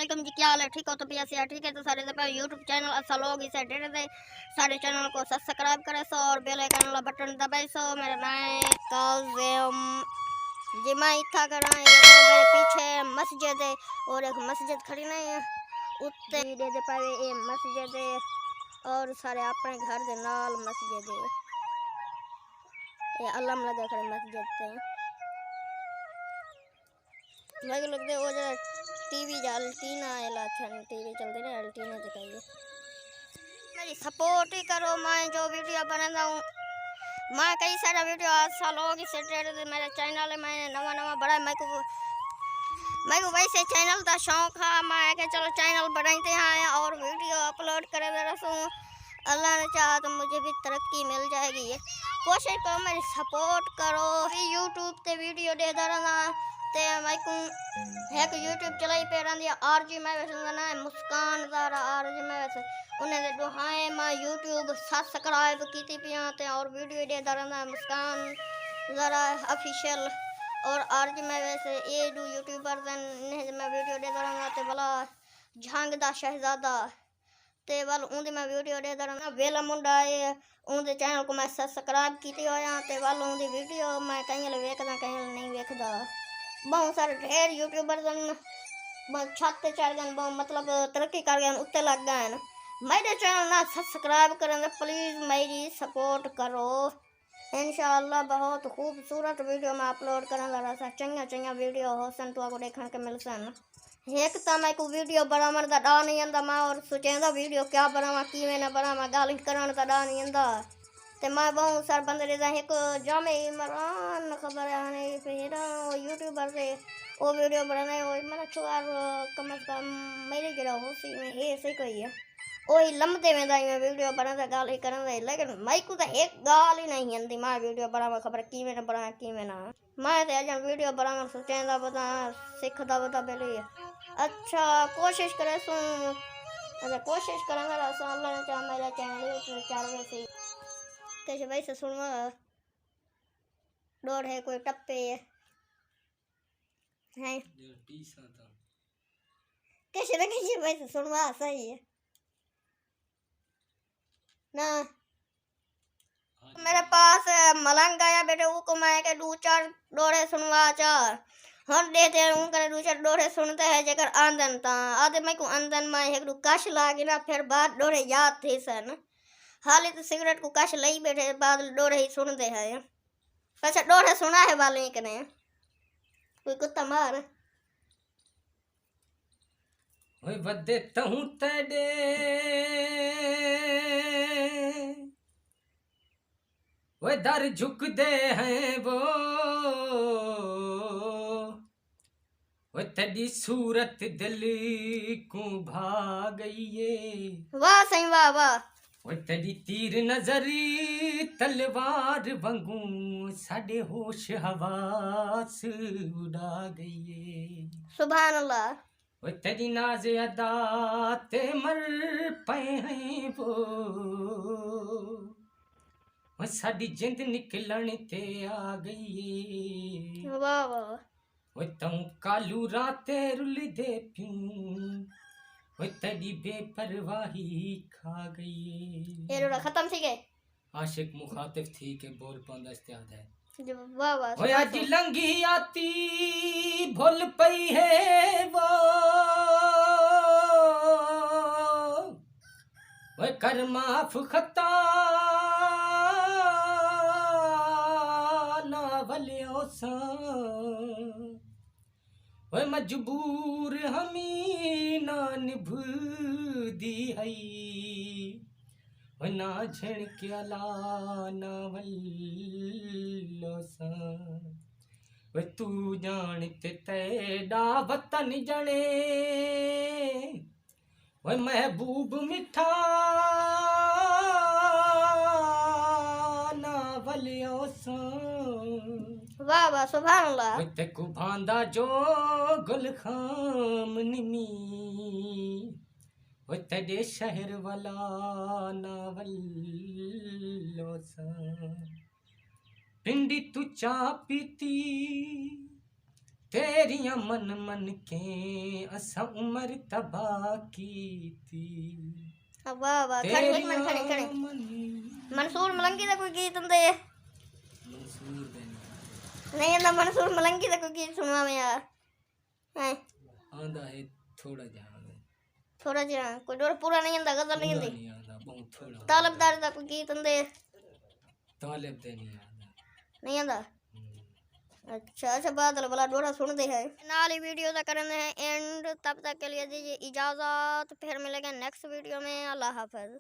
वालेकुम जी, क्या हाल है? ठीक हो? तो पिया से ठीक है। तो सारे यूट्यूब चैनल अच्छा लोग इसे डेरे दे सारे चैनल को सब्सक्राइब करे सो और बेल आइकन वाला बटन दबाए सो। मेरा नाम है काज़िम जी। मैं इतना कर रहा है मेरे पीछे मस्जिद है और एक मस्जिद खड़ी नहीं है उत्ते दे दे पाए ये मस्जिद है और सारे अपने घर के नाल मस्जिद है। ये अल्लाह लगा खड़े मस्जिद पे मैं लगते वो जरा टीवी अल्टीना आएला टीवी चलते ना अल्टीना दिखाइए। मेरी सपोर्ट ही करो। मैं जो वीडियो बनाता हूँ मैं कई सारा वीडियो अच्छा लोग इसे मेरे चैनल है मैंने नवा नवा बड़ा मैं को वैसे चैनल का शौक है। मैं के चलो चैनल बनाते हैं और वीडियो अपलोड करे रहूँ। अल्लाह ने चाहा तो मुझे भी तरक्की मिल जाएगी। कोशिश करो मेरी सपोर्ट करो। यूट्यूब ते वीडियो दे रहना ते मैं को एक यूट्यूब चलाई पे रही आरजी मैं वैसे ना मुस्कान ज़रा आरजी मैं वैसे उन्हें दो हाय मैं यूट्यूब सब्सक्राइब की थी पिया ते और वीडियो दे रहना मुस्कान ज़रा ऑफिशियल और आरजी मैं वैसे ये दो यूट्यूबर मैं वीडियो दे रहना ते भला झांगदा शहजादा ते वाल उनदी मैं वीडियो दे रहना वेला मुंडा है उनके चैनल को मैं सब्सक्राइब की थी होया ते वाल उनदी वीडियो मैं कहीं वेखदा कहीं नहीं वेखदा। बहुत सारे ढेर यूट्यूबर छत पे चढ़ गए बहुत मतलब तरक्की कर गए उत्ते लग गए हैं। मेरे चैनल ना सब्सक्राइब करें प्लीज़ मेरी सपोर्ट करो। इंशाअल्लाह बहुत खूबसूरत वीडियो मैं अपलोड करें चंगा चंगा वीडियो हो सन तो आपको देखने के मिल सन। एक तो मैं को वीडियो बनावन का डा नहीं आंदा मैं और सोचेंदा वीडियो क्या बनावा कि ना बनावा गाली करन का डा नहीं आंदा ते मैं बहुत सारे बंदे एक जामे इमरान खबर है फिर वो यूट्यूबर से वो वीडियो बनाने वो मैंने छुआर कम से कम मेरे जरा हो सी में ये सही कोई है वही लंबते में दाई मैं वीडियो बनाता गाली करन लेकिन मैं को तो एक गाल ही नहीं आंदी मैं वीडियो बनावा खबर की में ना बना की में ना मैं तो आज वीडियो बनावा सोचेंदा बता सीखदा बता पहले अच्छा कोशिश करे सो अच्छा कोशिश करेंगे अल्लाह ने चाहा मेरा चैनल चार वैसे कैसे वैसे सुनवा डोर है कोई टप्पे है कैसे ना कैसे वैसे सुनवा सही है ना। मेरे पास मलंग आया बेटे वो को मैं के दो चार डोरे सुनवा चार हम देते हैं उनके दो चार डोरे सुनते हैं जेकर आंदन ता आधे मैं को आंदन में एक दो कश लागी ना फिर बाद डोरे याद थे सन हाल तो सिगरेट को कश लई बैठे बाद डोरे ही सुनते हैं। अच्छा डोरे सुना है वाले कने कोई कुत्ता मार ओए वदे तहूं तेडे ओए दर झुकदे हैं वो ओए तेरी सूरत दिल को भाग गई वाह सही वाह वाह ओए तेरी तीर नजरी तलवार वंगू साडे होश हवास उड़ा गई। सुभान अल्लाह ओए तेरी नाज अदा ते मर पे हैं वो ओए साडी जिंद निकलन ते आ गई। वाह वाह ओए तू कालू राते रुल दे प्यूं ओए तेरी बेपरवाही खा गई। ये रोड़ा खत्म थी गए आशिक मुखातिब थी के बोल पांदा इस्तेयाद है। वाह वाह ओए आज लंगी आती भूल पई है वो ओए कर माफ खता ना वलियो सा ओए मजबूर हमी ना निभदी हई ओए ना झिड़क अला ना वल्लो सा ओए तू जान ते तेरा वतन जने ओए महबूब मिठा ना वलियो सा वाह वाह सुभान अल्लाह ओए तेकु भांदा जो गुल खाम निमी ओए तेरे शहर वाला ना वल्लो सा पिंडी तू चा पीती तेरिया मन मन के असा उम्र तबाह की थी वाह वाह खड़े एक मिनट खड़े खड़े मंसूर मलंगी का कोई गीत ਹੁੰਦੇ मंसूर नहीं आंदा मंसूर मलंगी का कोई गीत सुनवा में यार हैं आंदा है थोड़ा जिहा कोई डोर पूरा नहीं आंदा गजल नहीं आंदी आंदा बहुत थोड़ा तालबदार का कोई गीत ਹੁੰਦੇ तालिब दे नहीं आंदा अच्छा अच्छा बादल वाला डोरा सुनते हैं नाल ही वीडियो का करने हैं एंड तब तक के लिए दीजिए इजाज़त फिर मिलेंगे नेक्स्ट वीडियो में अल्लाह हाफ़िज़।